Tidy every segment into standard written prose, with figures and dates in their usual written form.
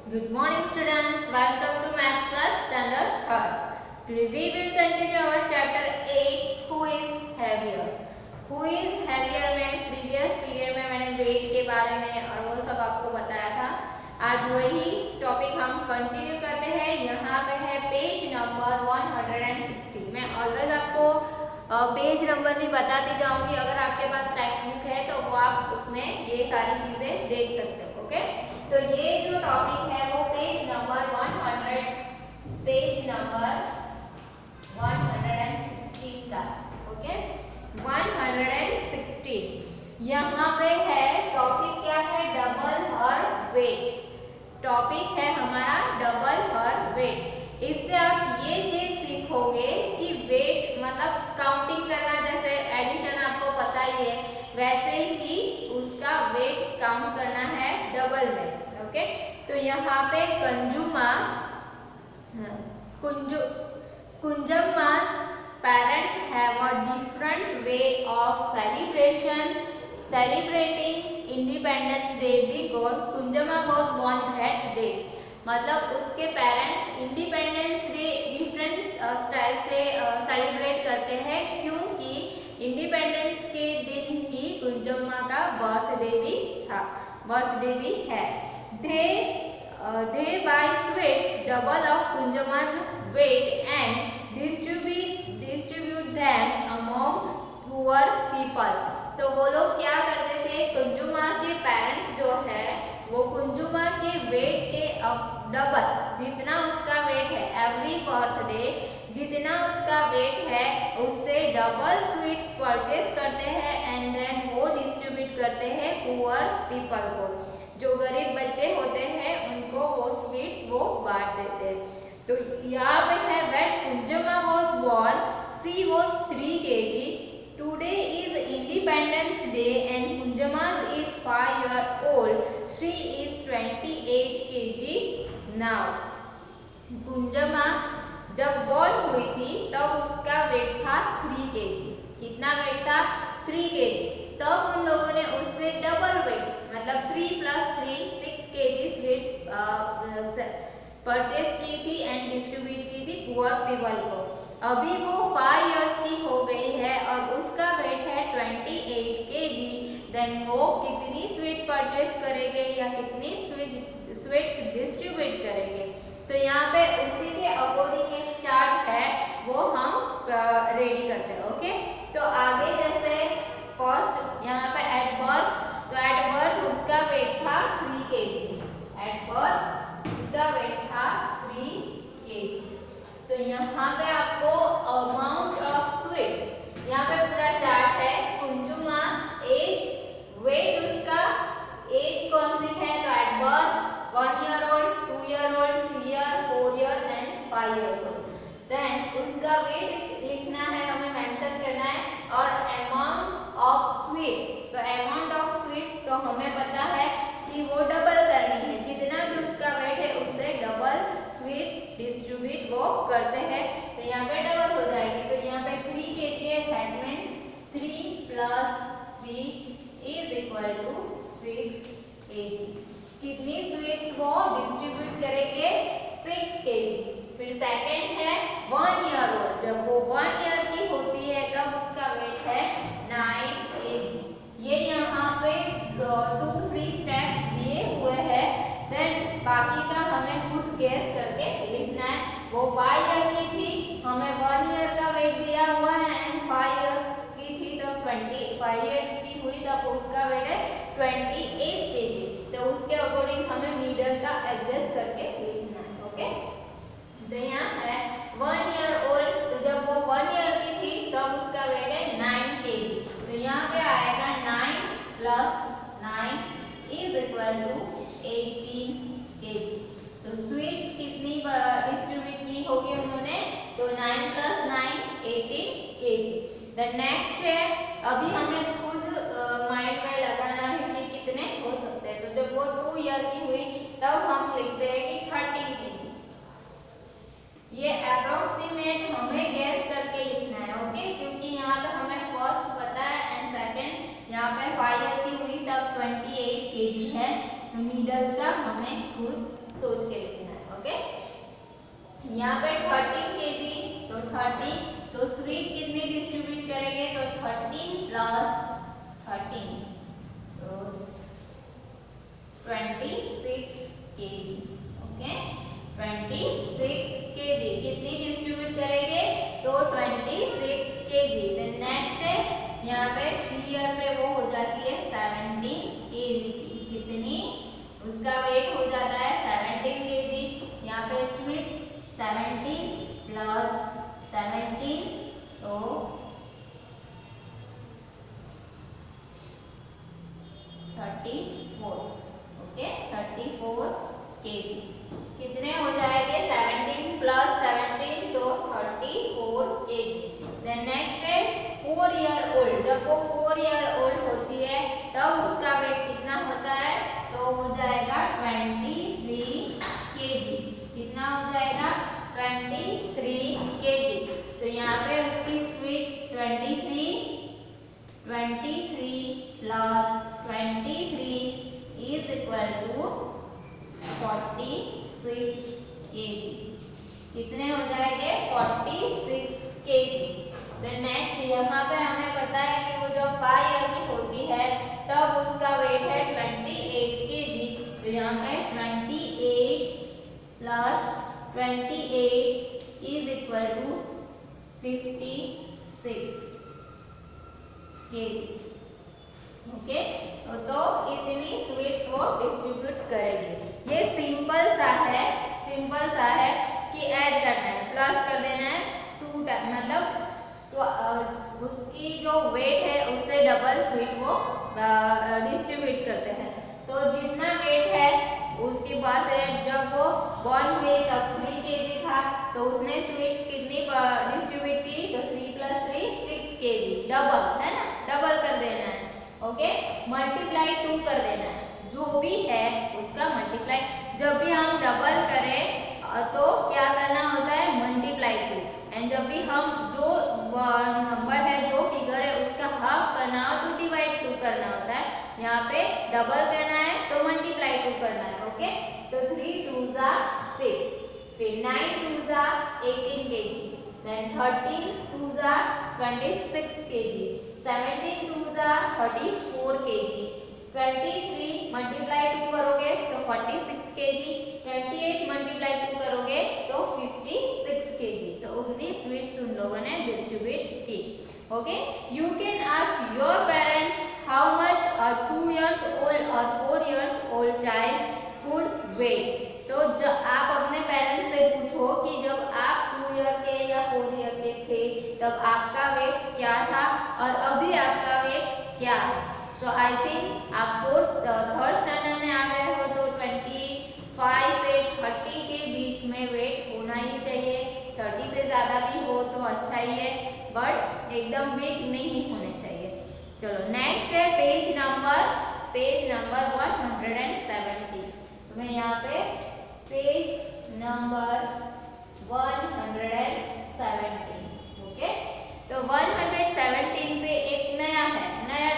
Good morning students, welcome to Maths class standard 3rd. Today we will continue our chapter 8 who is heavier. Who is heavier में previous period में मैंने weight के बारे में और वो सब आपको बताया था. आज वही टॉपिक हम कंटिन्यू करते हैं. यहाँ पे है पेज नंबर 160. मैं ऑलवेज आपको पेज नंबर भी बताती जाऊंगी. अगर आपके पास टेक्स्ट बुक है तो वो आप उसमें ये सारी चीजें देख सकते हो. ओके, तो ये जो टॉपिक है वो पेज नंबर 116 का. ओके, 116. यहाँ पे है टॉपिक क्या है, डबल हर वेट. टॉपिक है हमारा डबल हर वेट. इससे आप ये चीज सीखोगे कि वेट मतलब काउंटिंग करना, जैसे एडिशन आपको पता ही है, वैसे ही उसका वेट काउंट करना है डबल में. ओके, तो यहाँ पे Kunjamma's parents have a different way of celebrating Independence Day because Kunjamma was born that day. मतलब उसके parents independence day different style से सेलिब्रेट करते हैं, क्योंकि इंडिपेंडेंस के दिन ही कुंजम्मा का बर्थडे भी है. They buy sweets double of Kunjamma's weight and distribute them among poor people. तो वो लोग क्या करते थे, कुंजुमा के पेरेंट्स जो है वो कुंजुमा के वेट के डबल, जितना उसका वेट है एवरी बर्थडे, जितना उसका वेट है उससे डबल स्वीट्स परचेज करते हैं एंड देन वो डिस्ट्रीब्यूट करते हैं पुअर पीपल को. जो गरीब बच्चे होते हैं उनको वो स्वीट वो बांट देते हैं. तो यहाँ पे है when Kunjamma was born, she was 3 kg. Today is Independence Day and Kunjamma is 5 years old. She is 28 kg now. कुंजमा जब बॉर्न हुई थी तब उसका वेट था 3 kg. कितना वेट था? 3 kg. तब उन लोगों ने उससे डबल वेट मतलब 3 + 3 6 kg स्वीट्स परचेज की थी एंड डिस्ट्रीब्यूट की थी पुअर पीपल को. अभी वो 5 इयर्स की हो गई है और उसका वेट है 28 kg. देन वो कितनी स्वीट परचेज करेंगे या कितनी स्वीट्स डिस्ट्रीब्यूट करेंगे. तो यहाँ पे उसी के अकॉर्डिंग एक चार्ट है वो हम रेडी करते हैं. ओके, तो आगे जैसे फर्स्ट यहाँ पे एट बर्थ, तो एट बर्थ उसका वेट था 3 kg. एट बर्थ उसका वेट था 3 kg. तो यहाँ पे आपको अमाउंट ऑफ स्वीट्स, यहाँ पे पूरा चार्ट है. कुंजुमा एज, वेट उसका, एज कौन सी है, तो at birth 1 year old, 2 year old, 3 year, 4 year and 5 years old. Then उसका वेट लिखना है, हमें मेंशन करना है. और अमाउंट ऑफ स्वीट्स, तो अमाउंट ऑफ स्वीट्स तो हमें पता है कि वो डबल करनी है, जितना भी उसका वेट है उससे डबल स्वीट्स डिस्ट्रीब्यूट वो करते हैं. तो यहाँ पे डबल हो जाएगी. तो यहाँ पे 3 kg है, that means 3 + 3 is equal to 6 kg. कितनी स्वीट्स वो डिस्ट्रीब्यूट करेंगे? 6 kg. फिर सेकंड है 1 year old. जब वो 1 year की होती है तब उसका वेट है 9 kg. ये यहाँ पे 2-3 स्टेप्स दिए हुए हैं. देन बाकी का हमें खुद गेस करके लिखना है. वो 5 year की थी, हमें 1 year का वेट दिया हुआ है एंड 5 year की थी तब 5 year की हुई तब उसका वेट है 28 kg. तो उसके अकॉर्डिंग हमें मिडल का एडजस्ट करके लिखना है. ओके, तो यहाँ है 1 year old. तो जब वो 1 year की थी तब उसका वेट है 9 kg. तो यहाँ पे आएगा 9 + 9 इज इक्वल टू 18 kg. तो स्वीट्स कितनी डिस्ट्रीब्यूट की होगी उन्होंने, तो 9 + 9 18 kg. द नेक्स्ट है, अभी हमें खुद माइंड में लगाना है कि कितने हो सकते हैं. तो जब वो 2 year की हुई तब हम लिखते हैं कि 13 kg. ये अप्रोक्सीमेट हमें गैस करके लिखना है. ओके, क्योंकि यहाँ पे हमें फर्स्ट पता है एंड सेकंड यहाँ पे 5 year की हुई तब 28 kg है. तो मिडल का हमें खुद सोच के लिखना है। ओके, यहाँ पे 13 kg, तो 13, तो स्वीट कितने डिस्ट्रीब्यूट करेंगे, तो 13 प्लस 13, तो 26 kg। ओके, 26 kg कितनी डिस्ट्रीब्यूट करेंगे, तो 26 kg। देन नेक्स्ट है यहाँ पे 3 ईयर पे वो हो जाती है 17 kg की, कितनी उसका वेट हो जाता है 17 kg। यहाँ पे स्वीट 17 प्लस 17, तो 34। ओके, 34 kg कितने हो जाएंगे, 17 प्लस 17, तो 34 kg। देन नेक्स्ट है 4 ईयर ओल्ड, जब वो 4 ईयर ओल्ड होती है तब उसका वेट कितना होता है, तो हो जाएगा 23 kg। कितना हो जाएगा, 23 kg। तो यहाँ पे उसकी sweet 23 plus 23 is equal to 46 kg। कितने हो जाएंगे, 46 kg। देन नेक्स्ट यहाँ पे हमें पता है कि वो जब 5 ईयर की होती है तब उसका वेट है 28 kg। तो यहाँ पे 28 plus 28 is equal to 56 kg। Okay, तो इतनी स्वीट्स वो डिस्ट्रीब्यूट करेगी। ये सिंपल सा है कि ऐड करना है, प्लस कर देना है 2 टाइम, मतलब उसकी जो वेट है उससे डबल स्वीट वो डिस्ट्रीब्यूट करते हैं। तो जितना वेट है उसकी बात करें, जब वो बॉर्न हुई तब 3 kg था, तो उसने स्वीट्स कितनी डिस्ट्रीब्यूट की, तो 3 + 3 6 kg, डबल है ना, डबल कर देना है। ओके, मल्टीप्लाई 2 कर देना है, जो भी है उसका मल्टीप्लाई। जब भी हम डबल करें तो क्या करना होता है, मल्टीप्लाई 2। एंड जब भी हम जो नंबर है, जो फिगर है, उसका हाफ करना हो तो डिवाइड 2 करना होता है। यहाँ पे डबल करना है तो मल्टीप्लाई 2 करना है। ओके, तो 3 2s are 6, फिर 9 2s are 18 kg, then 13 2s are 26 kg, 17 2s are 34 kg, 23 multiply 2 करोगे तो 46 kg, 28 मल्टीप्लाई 2 करोगे तो 56 kg। तो उतनी स्वीट्स उन लोगों ने डिस्ट्रीब्यूट की। Okay, you can ask your parents how much a 2 years old और 4 years old child could weigh। तो जब आप अपने पेरेंट्स से पूछो कि जब आप 2 ईयर के या 4 ईयर के थे तब आपका वेट क्या था और अभी आपका वेट क्या है। तो आई थिंक आप 3rd स्टैंडर्ड में आ गए हो, तो 25 से 30 के बीच में वेट होना ही चाहिए। 30 से ज़्यादा भी हो तो अच्छा ही है, बट एकदम वीक नहीं होने चाहिए। चलो नेक्स्ट है पेज नंबर 170। तो मैं यहाँ पे पेज नंबर 170। ओके, तो 117 पे एक नया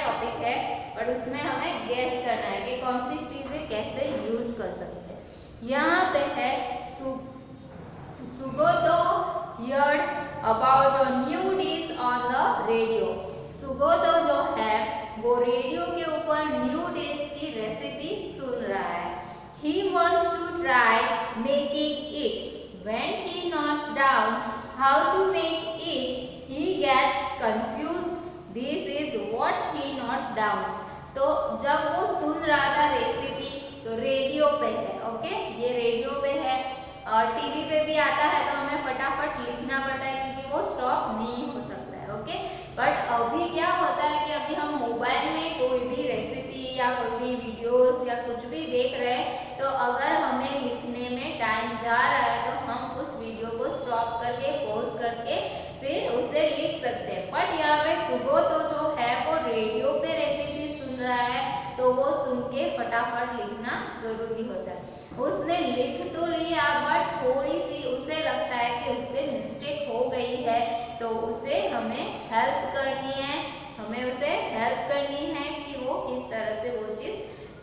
टॉपिक है, और उसमें हमें गेस करना है कि कौन सी चीजें कैसे यूज कर सकते हैं। यहाँ पे है सुगोतो heard about the new dish on the radio। सुगोतो जो है वो रेडियो के ऊपर न्यू डिश की रेसिपी सुन रहा है। He wants to try making it. When he notes down how to make it, he gets confused. This is what he notes down। तो जब वो सुन रहा था रेसिपी, तो रेडियो पे है। ओके, ये रेडियो पे है, और टीवी पे भी आता है, तो हमें फटाफट लिखना पड़ता है क्योंकि वो स्टॉप नहीं हो सकता है। ओके, बट अभी क्या होता है कि अभी हम मोबाइल में कोई भी रेसिपी या कोई भी वीडियोस या कुछ भी देख रहे हैं, तो अगर हमें लिखने में टाइम जा रहा है तो हम उस वीडियो को स्टॉप करके पॉज करके फिर उसे लिख सकते हैं। बट यहाँ पे सुगोतो जो है वो रेडियो पे रेसिपी सुन रहा है, तो वो सुन के फटाफट लिखना जरूरी होता है। उसने लिख तो लिया, बट थोड़ी सी उसे लगता है कि उससे मिस्टेक हो गई है, तो उसे हमें हेल्प करनी है, कि वो किस तरह से वो चीज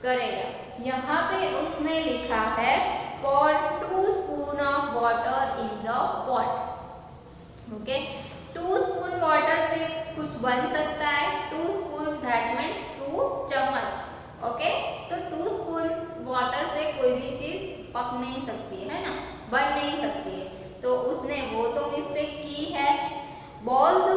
करेगा। यहाँ पे उसने लिखा है pour 2 spoon of water in the pot. Okay, 2 spoon water से कुछ बन सकता है, 2 स्पून दैट मीन्स 2 चम्मच. ओके, तो 2 स्पून वाटर से कोई भी चीज पक नहीं सकती है ना, बन नहीं सकती है. तो उसने वो तो मिस्टेक की है. boil the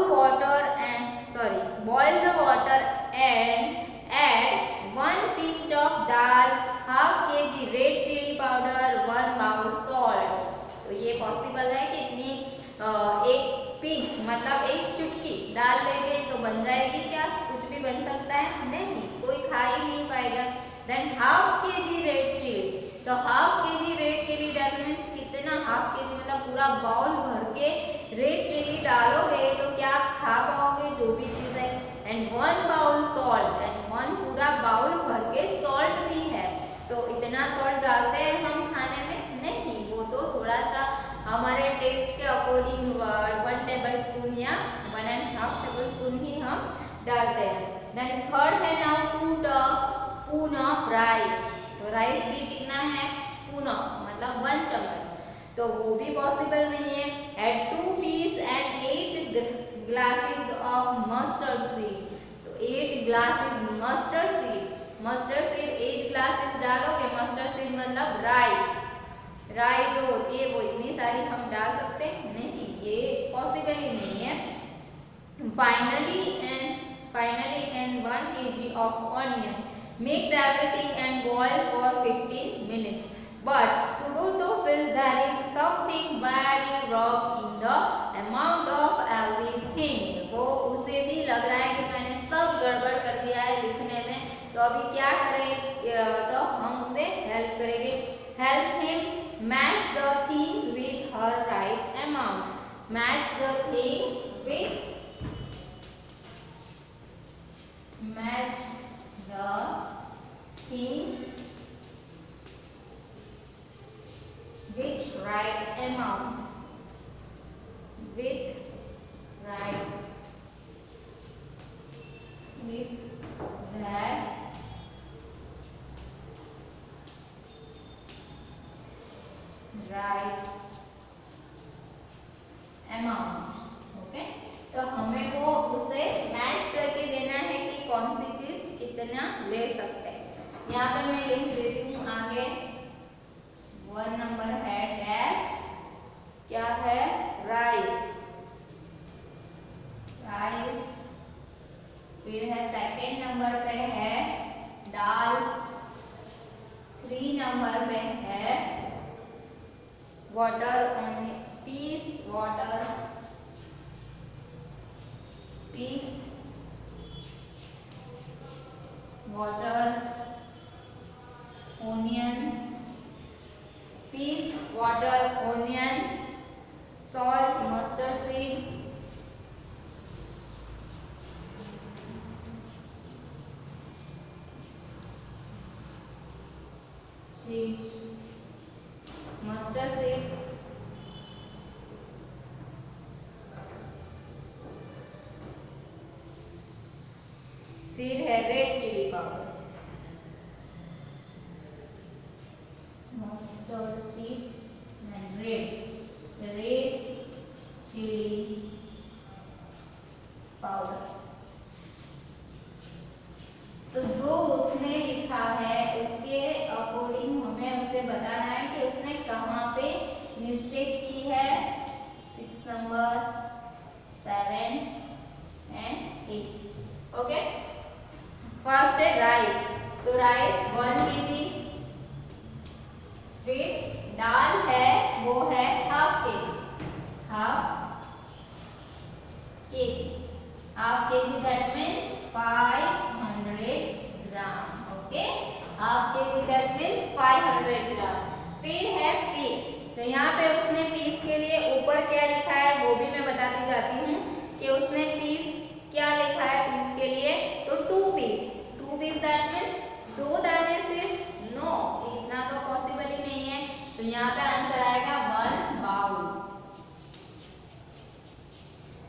water and add 1 pinch of dal, half kg red chili powder, 1 bowl salt. तो ये पॉसिबल है कि इतनी एक पिंच मतलब एक चुटकी डाल देंगे तो बन जाएगी क्या? कुछ भी बन सकता है? नहीं, कोई खा ही नहीं पाएगा. Then half kg red chilli, तो half kg red chilli that means कितना? हाफ kg मतलब पूरा बाउल भर के रेड चिली डालोगे तो क्या खा पाओगे? जो भी चीज है. एंड 1 बाउल सॉल्ट, एंड 1 पूरा बाउल भर के सॉल्ट भी है. तो इतना सॉल्ट डालते हैं हम खाने में? नहीं, वो तो थोड़ा सा हमारे टेस्ट के अकॉर्डिंग 1 टेबल स्पून या 1.5 टेबल स्पून ही हम डालते हैं. देन थर्ड है now put a spoon of rice. तो राइस भी कितना है? स्पून ऑफ मतलब 1 चम्मच. तो वो भी पॉसिबल नहीं है. Add 2 peas and 8 glasses of mustard seed. तो 8 glasses mustard seed, mustard seed 8 glasses डालोगे. मस्टर्ड सीड मतलब राई जो होती है वो इतनी सारी हम डाल सकते हैं? नहीं, ये पॉसिबल ही नहीं है. Finally and 1 kg of onion. Mix everything and boil for 15 minutes. But Subodh feels there is something very wrong in the amount of everything. वो उसे भी लग रहा है कि मैंने सब गड़बड़ कर दिया है लिखने में. तो अभी क्या करें? तो हम उसे हेल्प करेंगे. Help him match the things with her right amount. Match the things with right amount. With that right amount. Okay, तो हमें वो उसे मैच करके देना है कि कौन सी चीज कितना ले सकते हैं. यहाँ पे मैं लिख देती हूँ आगे. 1 नंबर है डैश, क्या है? राइस. फिर है सेकेंड नंबर पे है दाल. 3 नंबर पे है water, only peas water, peas water, onion, peas water, onion, salt, mustard seed, mustard seed, फिर है red chilli powder. Mustard seeds and red chilli powder. तो जो उसने लिखा है उसके अकॉर्डिंग हमें उसे बताना है कि उसने कहाँ पे मिस्टेक की है. 6 नंबर, 7 एंड 8. ओके, फर्स्ट है राइस. तो राइस 1 kg. फिर दाल है वो है half kg. Half kg that means 500 gram. Okay, half kg that means 500 ग्राम. फिर है पीस. तो यहाँ पे उसने पीस के लिए ऊपर क्या लिखा है वो भी मैं बताती जाती हूँ कि उसने पीस क्या लिखा है पीस के लिए. तो 2 पीस दैट मीन्स 2 दाने सिर्फ. नो, इतना तो पॉसिबल ही नहीं है. तो यहाँ पे आंसर आएगा 1 बाउल.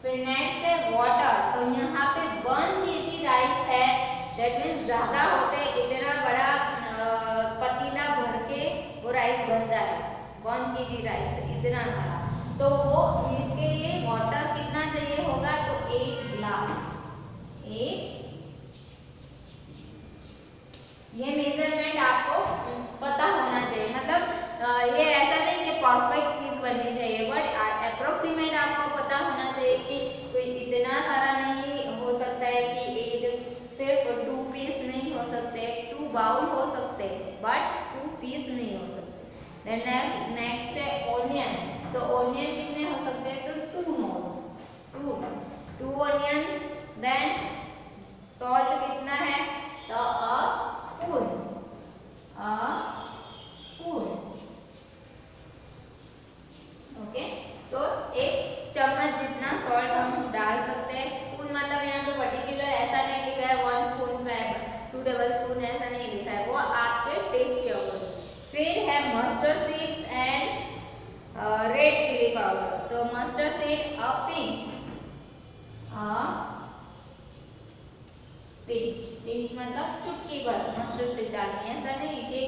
फिर नेक्स्ट है वाटर. तो यहाँ पे 1 kg राइस है दैट मीन्स ज्यादा होते, इतना बड़ा पतीला भर के वो राइस बन जाएगा, 1 kg राइस इतना सारा। तो वो इसके लिए वाटर कितना चाहिए होगा, तो 8 ग्लास, 8। ये मेजरमेंट आपको पता होना चाहिए, मतलब ये ऐसा नहीं कि परफेक्ट चीज बननी चाहिए, बट अप्रोक्सीमेट आपको पता होना चाहिए कि कोई इतना सारा नहीं हो सकता है कि एक सिर्फ 2 पीस नहीं हो सकते, 2 बाउल हो सकते, बट 2 पीस नहीं हो सकते। देन नेक्स्ट है ऑनियन, तो ऑनियन कितने हो सकते हैं, तो 2 नोज, 2 ऑनियंस। देन सॉल्ट कितना है, तो a spoon, ओके। तो 1 चम्मच जितना सॉल्ट हम डाल सकते हैं। स्पून मतलब यहाँ पे पर्टिकुलर ऐसा नहीं लिखा है 1 स्पून 2 टेबल स्पून, ऐसा नहीं लिखा है, वो आपके टेस्ट के अकॉर्डिंग। फिर है mustard seeds and red chilli powder, तो mustard seed a pinch, pinch मतलब चुटकी भर मस्टर्ड सीड डालनी है, ऐसा नहीं कि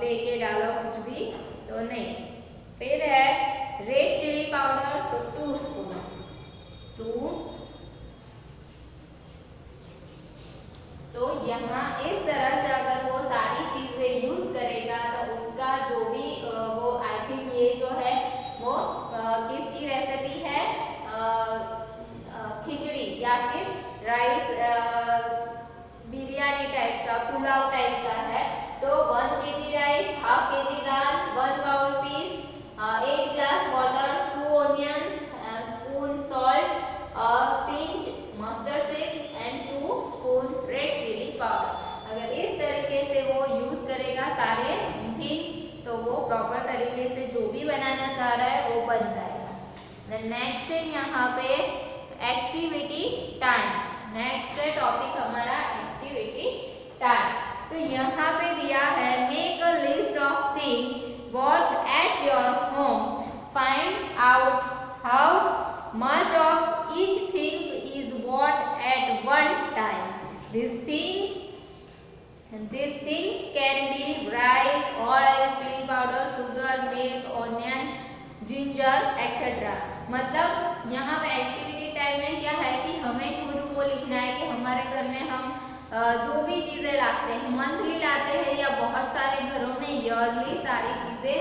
लेके डालो कुछ भी, तो नहीं। फिर है रेड चिली पाउडर, तो 2 स्पून, 2। तो यहाँ इस तरह से अगर वो सारी चीजें यूज करेगा तो उसका जो भी वो आई थिंक ये जो है वो किसकी रेसिपी है, खिचड़ी या फिर राइस बिरयानी टाइप का, पुलाव टाइप का है। तो 1 kg rice, half kg dal, 1 bowl peas, 8 glass water, 2 onions, spoon salt, pinch mustard seeds and 2 spoon red chilli powder. अगर इस तरीके से वो यूज करेगा सारे थिंग्स, तो वो प्रॉपर तरीके से जो भी बनाना चाह रहा है वो बन जाएगा। नेक्स्ट है यहाँ पे एक्टिविटी टाइम, नेक्स्ट टॉपिक हमारा एक्टिविटी टाइम। तो यहाँ पे दिया है make a list of thing bought at your home, find out how much of each things is bought at one time. These things can be rice, oil, chili powder, sugar, milk, onion, ginger, etc. मतलब यहाँ पे activity time में क्या है कि हमें खुद को लिखना है कि हमारे घर में हम जो भी चीजें लाते हैं, मंथली लाते हैं या बहुत सारे घरों में ईयरली सारी चीजें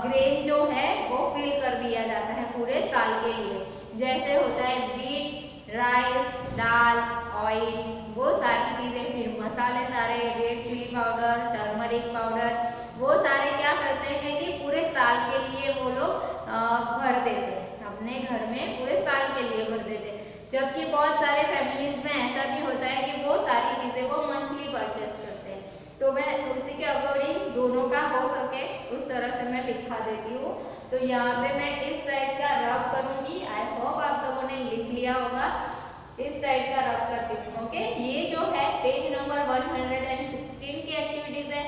ग्रेन जो है वो फिल कर दिया जाता है पूरे साल के लिए। जैसे होता है व्हीट, राइस, दाल, ऑयल, वो सारी चीजें, फिर मसाले सारे, red chilli powder, turmeric powder, वो सारे क्या करते हैं कि पूरे साल के लिए वो लोग भर देते हैं, अपने घर में पूरे साल के लिए भर देते हैं। जबकि बहुत सारे फैमिलीज में ऐसा भी होता है कि वो सारी चीजें वो मंथली परचेस करते हैं। तो मैं उसी के अकॉर्डिंग दोनों का हो सके उस तरह से मैं लिखा देती हूँ। तो यहाँ पे मैं इस साइड का रब करूंगी, आई होप आप लोगों ने लिख लिया होगा। इस साइड का रब करती हूँ, ओके। ये जो है पेज नंबर 116 की एक्टिविटीज है,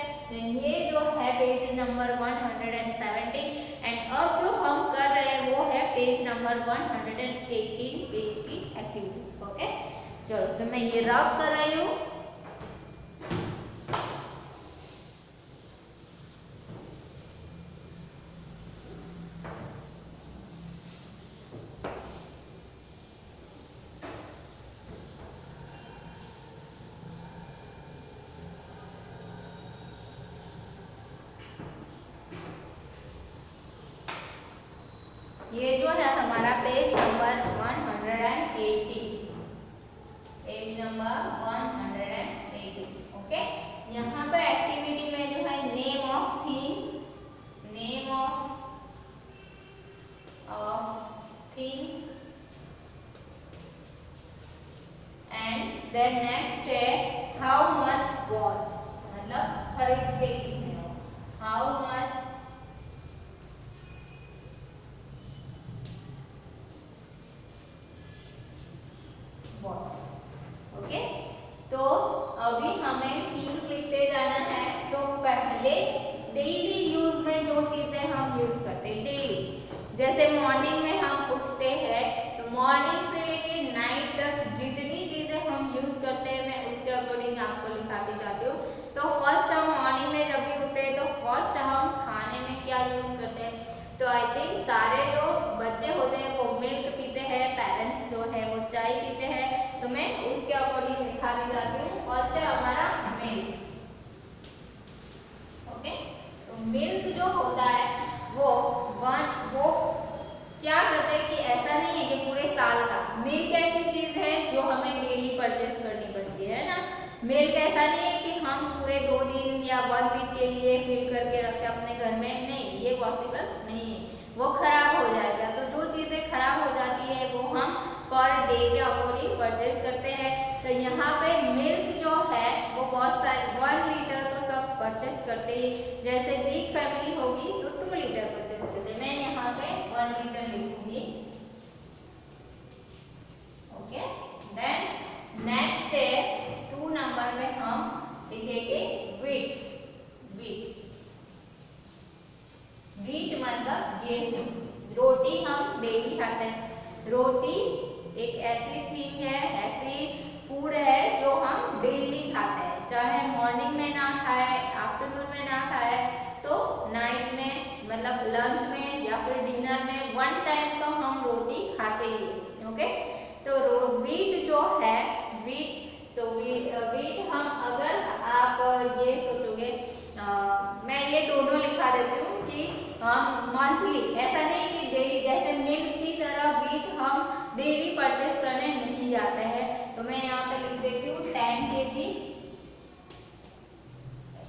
ये जो है पेज नंबर 117, एंड अब जो हम कर रहे हैं वो है पेज नंबर 118 पेज की एक्टिविटीज, ओके। चलो तो मैं ये रब कर रही हूँ। ये जो है हमारा page number 180, page number 180, okay. यहाँ पे एक्टिविटी में जो है name of things, name of things, and then next है हाउ मच बॉट, मतलब खरीदते कितने हो, हाउ मच ओके। तो अभी हमें थिंग्स लिखते जाना है। तो पहले डेली यूज में जो चीजें हम यूज करते हैं डेली, जैसे मॉर्निंग में हम उठते हैं तो मॉर्निंग से लेके नाइट तक जितनी चीजें हम यूज करते हैं मैं उसके अकॉर्डिंग आपको लिखाती जाती हूँ। तो फर्स्ट हम मॉर्निंग में जब भी उठते हैं तो फर्स्ट हम मिल्क ऐसा नहीं है कि हम पूरे 2 दिन या 1 वीक के लिए फिल करके रखते हैं अपने घर में, नहीं, ये पॉसिबल नहीं है, वो खराब हो जाएगा। तो जो चीज़ें खराब हो जाती है वो हम पर डे के अकॉर्डिंग परचेज करते हैं। तो यहाँ पे मिल्क जो है वो बहुत सारे 1 लीटर तो सब परचेज करते ही, जैसे बिग फैमिली होगी तो 2 लीटर परचेज करते हैं। मैं यहाँ पे 1 लीटर लिखूंगी। ओके, देन नेक्स्ट है 2 नंबर में हम लिखेंगे व्हीट। व्हीट मतलब गेहूं। रोटी हम डेली खाते हैं। रोटी एक ऐसी थिंग है, ऐसी फूड है जो हम डेली खाते हैं, चाहे मॉर्निंग में ना खाए, आफ्टरनून में ना खाए, तो नाइट में मतलब लंच में या फिर डिनर में 1 टाइम तो हम रोटी खाते ही हैं। ओके, तो व्हीट जो है, व्हीट हम अगर आप ये सोचोगे, मैं ये दोनों लिखा देती हूँ कि हम मंथली, ऐसा नहीं कि डेली, जैसे मिल्क की तरह व्हीट हम डेली परचेस करने नहीं जाते हैं। तो मैं यहाँ पे लिख देती हूँ 10 kg।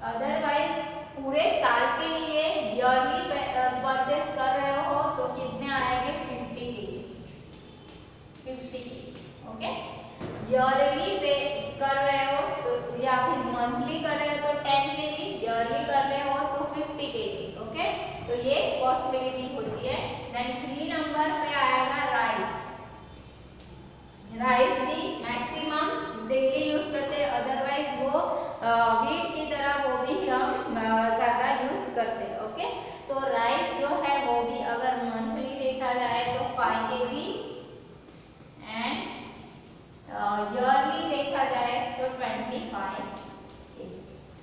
अदरवाइज पूरे साल के लिए ईयरली परचेस कर रहे हो तो कितने आएंगे? 50 kg। ओके, ईयरली पे कर रहे हो तो या फिर मंथली कर रहे हो तो 10 kg, ईयरली कर रहे हो तो 50 kg। ओके, तो ये पॉसिबिलिटी होती है। देन 3 नंबर पे आएगा राइस। राइस भी मैक्सिमम डेली यूज करते हैं, अदरवाइज वो व्हीट की तरह वो भी हम ज्यादा यूज करते हैं। ओके, तो राइस जो है वो भी अगर मंथली देखा जाए तो 5 kg एंड ईयरली देखा जाए तो 25 kg।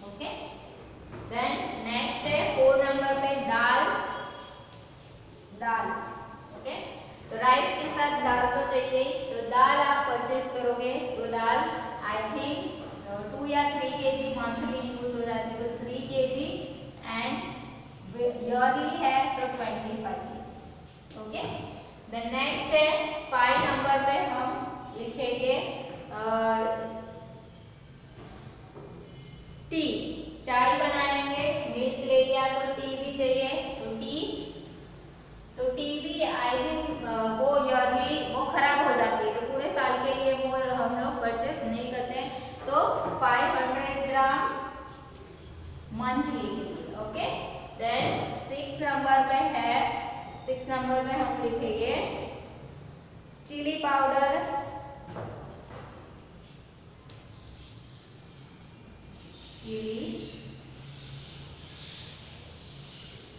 ओके, देन नेक्स्ट है 4 नंबर पे दाल। ओके, तो राइस के साथ दाल तो चाहिए, तो दाल आप परचेज करोगे तो दाल आई थिंक 2 या 3 kg मंथली यूज हो जाती है, तो 3 kg एंड ईयरली है तो 25 kg। ओके, देन नेक्स्ट है 5 नंबर पे हम लिखेंगे टी। चाय बनाएंगे, मिल्क ले लिया तो टी भी चाहिए, तो टी भी आई थिंक वो ईयरली वो खराब हो जाती है, तो पूरे साल के लिए वो हम लोग परचेस नहीं करते, तो 500 ग्राम मंथली के लिए। ओके, देन 6 नंबर पे है, 6 नंबर में हम लिखेंगे चिली पाउडर।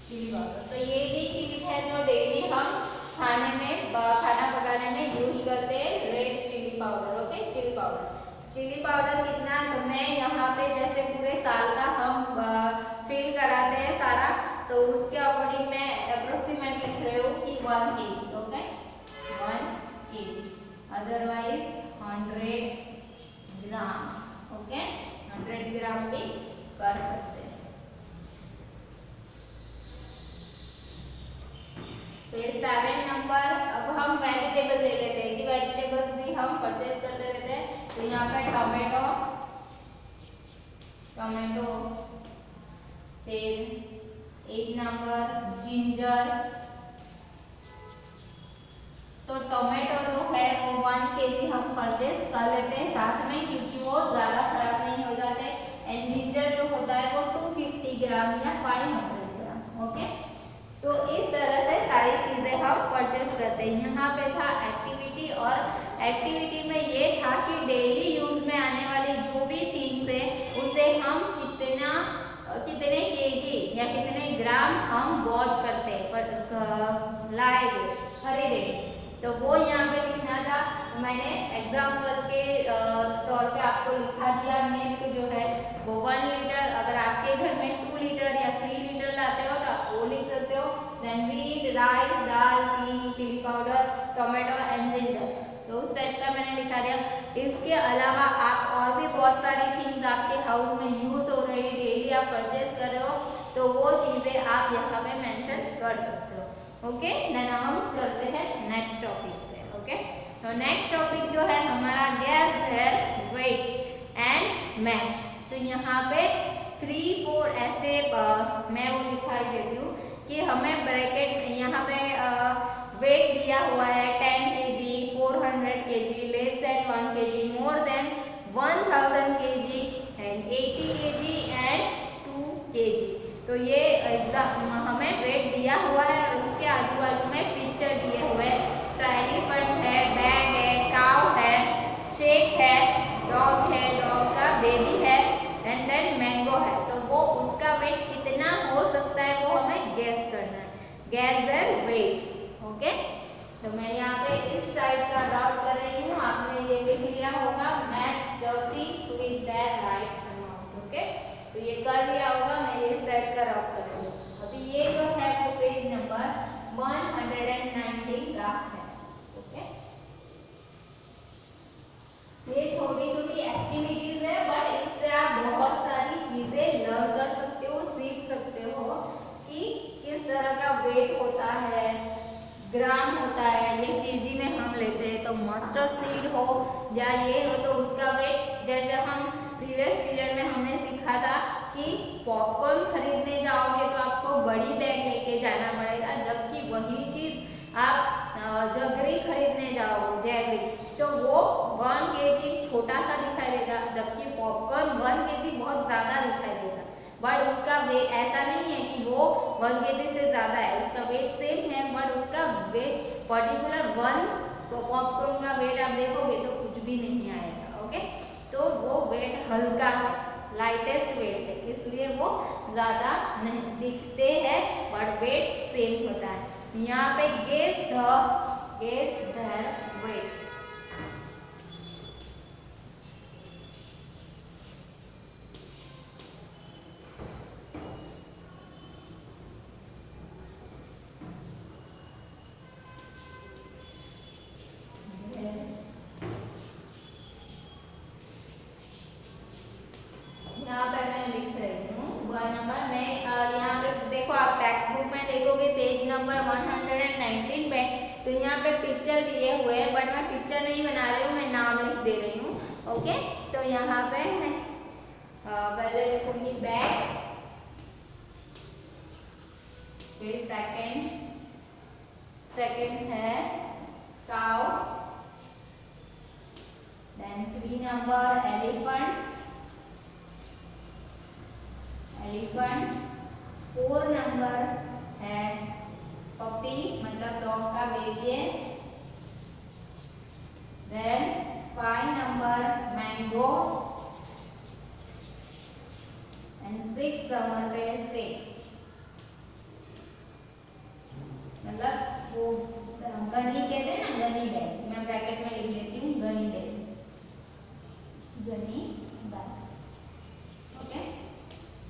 चिली पाउडर, तो ये भी चीज है जो डेली हम खाने में, खाना पकाने में यूज करते हैं, red chilli powder. Okay, chilli powder कितना, तो मैं यहाँ पे जैसे पूरे साल का हम फिल कराते हैं सारा, तो उसके अकॉर्डिंग मैं अप्रोक्सीमेट लिख रही हूँ कि 1 kg। ओके, 1 kg, अदरवाइज 100 ग्राम। ओके, 100 ग्राम भी कर सकते हैं। फिर 7 नंबर, अब हम वेजिटेबल ले लेते हैं कि वेजिटेबल्स भी हम परचेज करते रहते हैं, तो यहाँ पे टोमेटो, फिर 8 नंबर जिंजर। तो टोमेटो जो है वो 1 kg हम परचेज कर लेते हैं साथ में, क्योंकि वो ज़्यादा खराब नहीं हो जाते। एंड जिंजर जो होता है वो 250 ग्राम या 500 ग्राम। ओके, तो इस तरह से सारी चीज़ें हम परचेज करते हैं। यहाँ पे था एक्टिविटी, और एक्टिविटी में ये था कि डेली यूज में आने वाली जो भी थिंग्स है उसे हम कितने केजी या कितने ग्राम हम बॉट करते हैं, लाएंगे, खरीदेंगे, तो वो यहाँ पे लिखना था। मैंने एग्जाम्पल के तौर पे आपको लिखा दिया। मिल्क जो है वो 1 लीटर, अगर आपके घर में 2 लीटर या 3 लीटर लाते हो तो आप वो लिख सकते हो। Then wheat, rice, dal, tea, chilli powder, tomato and ginger, तो उस टाइप का मैंने लिखा दिया। इसके अलावा आप और भी बहुत सारी थिंग्स आपके हाउस में यूज हो रही, डेली आप परचेज कर रहे हो, तो वो चीज़ें आप यहाँ पे मेंशन कर सकते हो। ओके, देन हम चलते हैं नेक्स्ट टॉपिक पे। ओके, तो नेक्स्ट टॉपिक जो है हमारा गैस है वेट एंड मैच। तो यहाँ पे 3, 4 ऐसे मैं वो दिखाई देती हूँ कि हमें ब्रैकेट यहाँ पे वेट दिया हुआ है 10 kg, 400 kg, less than 1 kg, more than 1000 kg and 80 kg and 2 kg। तो ये एग्जाम हमें वेट दिया हुआ है और उसके आजू बाजू में पिक्चर दिए हुए हैं। तो एलिफेंट है, बैग है, काउ है, शेक है, डॉग है, डॉग का बेबी है एंड देन मैंगो है। तो वो उसका वेट कितना हो सकता है वो हमें गैस करना है, गैस देयर वेट। ओके, तो मैं यहाँ पे इस साइड का ड्रॉप कर रही हूँ, आपने ये लिख लिया होगा match the things with their right amount. Okay, तो ये कर लिया होगा, मैं ये साइड का ड्रॉप कर रही हूँ। अभी ये जो है वो पेज नंबर 119 का है। ओके, ये छोटी छोटी एक्टिविटीज है बट इससे आप बहुत सारी चीजें लर्न कर सकते हो, सीख सकते हो कि किस तरह का वेट होता है, ग्राम होता है। ये केजी में हम लेते हैं, तो मस्टर्ड सीड हो या ये हो तो उसका वेट, जैसे हम प्रीवियस पीरियड में हमने सीखा था कि पॉपकॉर्न खरीदने जाओगे तो आपको बड़ी बैग लेके जाना पड़ेगा, जबकि वही चीज आप जगरी खरीदने जाओ, जैगरी, तो वो 1 kg छोटा सा दिखाई देगा, जबकि पॉपकॉर्न 1 kg बहुत ज्यादा दिखाई देगा। बट उसका वेट ऐसा नहीं है कि वो 1 kg से ज्यादा है, उसका वेट सेम है बट उसका वेट पर्टिकुलर 1 पॉपकॉर्न का वेट आप देखोगे तो कुछ भी नहीं आएगा। ओके, तो वो वेट हल्का है, लाइटेस्ट वेट है, इसलिए वो ज्यादा नहीं दिखते हैं बट वेट सेम होता है। यहाँ पे गेस द वेट। यहाँ पे मैं लिख रही हूँ नंबर में, यहाँ पे देखो आप टेक्स्ट बुक में देखोगे पेज नंबर 119 पे, तो यहाँ पे पिक्चर दिए हुए हैं बट मैं पिक्चर नहीं बना रही हूँ, मैं नाम लिख दे रही हूँ। ओके, तो यहाँ पे पहले लिखूंगी बैग, फिर सेकंड है cow, then 3 number elephant, 4 number है पपी, मतलब डॉग का बेबी है, then 5 number mango and 6 number पे सेब, मतलब वो गनी कहते हैं ना, गनी बैग, मैं ब्रैकेट में लिख देती हूँ gunny bag, gunny bag. Okay,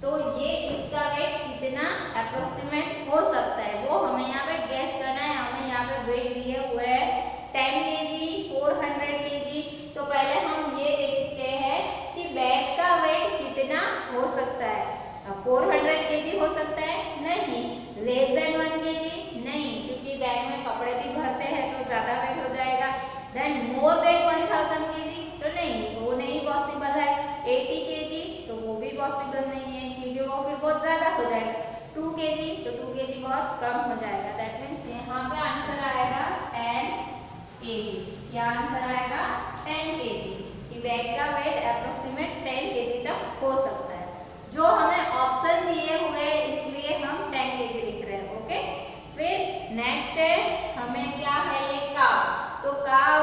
तो ये इसका वेट कितना अप्रोक्सीमेट हो सकता है वो हमें यहाँ पे गैस करना है। हमें यहाँ पे वेट दिए हुए है 10 kg, 400 kg। तो पहले हम ये देखते हैं कि बैग का वेट कितना हो सकता है। 400 kg हो सकता है? नहीं। Less than 1 kg? नहीं, क्योंकि बैग में कपड़े भी भरते हैं तो ज्यादा वेट हो जाएगा। Then more than 1000 kg? तो नहीं, वो नहीं पॉसिबल है। 80 kg? तो वो भी पॉसिबल नहीं है क्योंकि वो फिर बहुत ज्यादा हो जाएगा। 2 kg? तो 2 kg बहुत कम हो जाएगा। दैट मीन्स यहाँ पे आंसर आएगा 10 kg। क्या आंसर आएगा? 10 kg। कि बैग का वेट अप्रोक्सीमेट 10 kg तक हो सकता है। जो हमें ऑप्शन दिए हुए इसलिए हम 10 kg लिख रहे हैं। ओके, फिर नेक्स्ट है हमें क्या है, ये काव। तो काव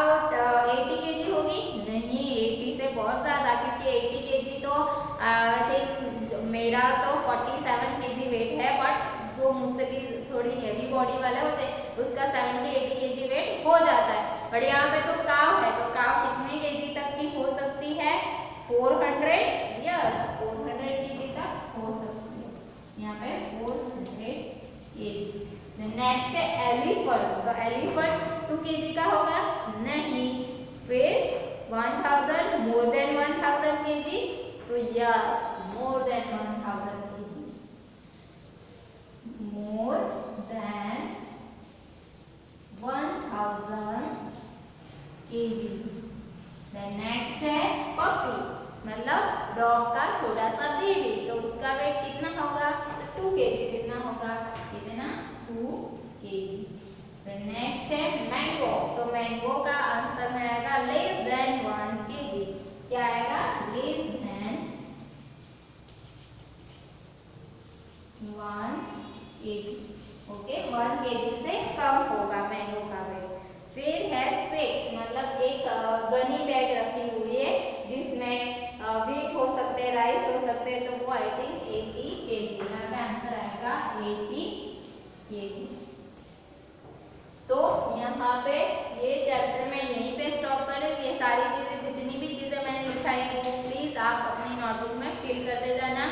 80 kg होगी? नहीं, 80 से बहुत ज्यादा, क्योंकि 80 kg तो आई थिंक मेरा तो 47 kg वेट है, बट जो मुझसे भी थोड़ी हेवी बॉडी वाले होते उसका 70-80 kg वेट हो जाता है। बट यहाँ पे तो काव है, तो काव कितने kg तक की हो सकती है? 400, यस 400 kg तक हो सकती है। यहाँ पे 400 kg। नेक्स्ट है एलिफेंट। तो एलिफेंट 2 kg का होगा? नहीं। फिर 1000, मोर देन 1000 kg? तो yes, more than 1000 kg, more than 1000 kg। Then next है पपी, मतलब डॉग का छोटा सा बेबी, तो उसका वेट कितना होगा, तो 2 kg कितना होगा, कितना 2 kg। नेक्स्ट है मैंगो, तो मैंगो का आंसर में आएगा लेस देन 1 kg। क्या आएगा, less than 1 kg। Okay, 1 kg से कम होगा मैंगो का वेट। फिर है 6, मतलब एक गनी बैग रखी हुई है जिसमें व्हीट हो सकते हैं, राइस हो सकते हैं, तो वो आई थिंक 80 kg। यहाँ पे आंसर आएगा 80 kg। तो यहाँ पे ये चैप्टर में यहीं पे स्टॉप करें। ये सारी चीजें, जितनी भी चीजें मैंने लिखाई है वो प्लीज आप अपनी नोटबुक में फिल करते जाना।